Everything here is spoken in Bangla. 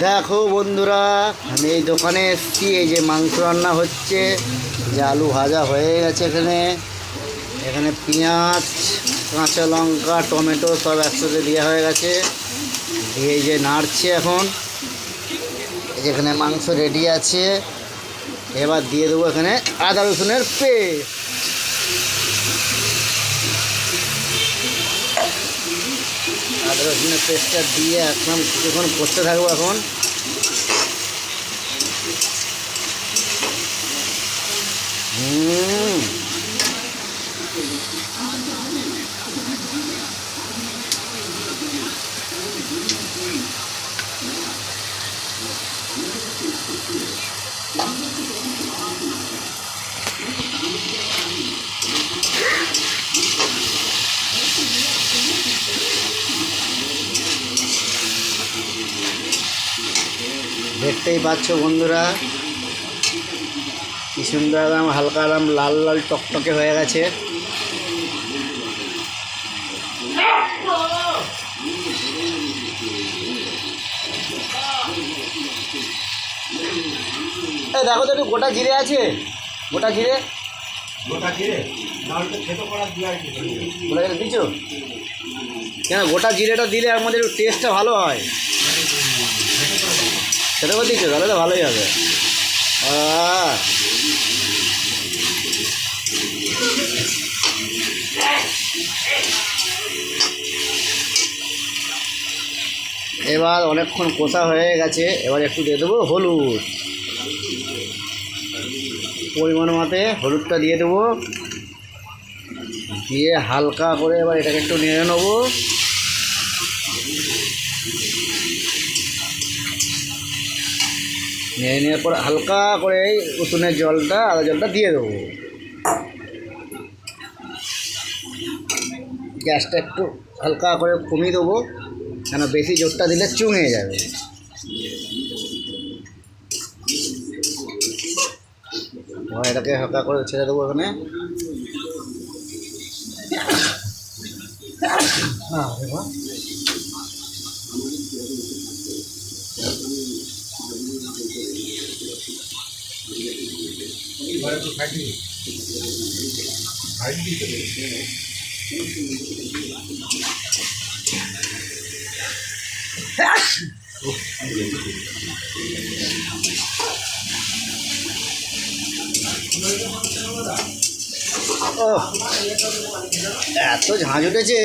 দেখো বন্ধুরা, আমি এই দোকানে এসেছি। এই যে মাংস রান্না হচ্ছে, যে আলু ভাজা হয়ে গেছে। এখানে পেঁয়াজ, কাঁচা লঙ্কা, টমেটো সব একসাথে দেওয়া হয়ে গেছে। দিয়ে এই যে নাড়ছে এখন। যেখানে মাংস রেডি আছে, এবার দিয়ে দেবো এখানে আদা রসুনের পেস্ট। আদা রসুনের পেস্টটা দিয়ে একদম কিছুক্ষণ করতে থাকবো এখন। দেখতেই পাচ্ছ বন্ধুরা, কি সুন্দর একদম হালকা একদম লাল লাল টকটকে হয়ে গেছে। দেখো তো একটু গোটা জিরে আছে, গোটা জিরে দিচ্ছ কেন? গোটা জিরেটা দিলে আমাদের একটু টেস্টটা ভালো হয়। সেটা করে দিচ্ছ, তাহলে তো ভালোই হবে। এবার অনেকক্ষণ কষা হয়ে গেছে, এবার একটু দিয়ে দেবো হলুদ। পরিমাণ মতে হলুদটা দিয়ে দেবো, দিয়ে হালকা করে এবার এটাকে একটু নেড়ে নেবো। নেড়ে নেওয়ার পর হালকা করে রসুনের জলটা, আদা জলটা দিয়ে দেবো। গ্যাসটা একটু হালকা করে কমিয়ে দেবো, কেন বেশি জোরটা দিলে চুঙে যাবে। এটাকে হালকা করে ছেড়ে দেবো এখানে। এত ঝাঁঝ উঠেছে।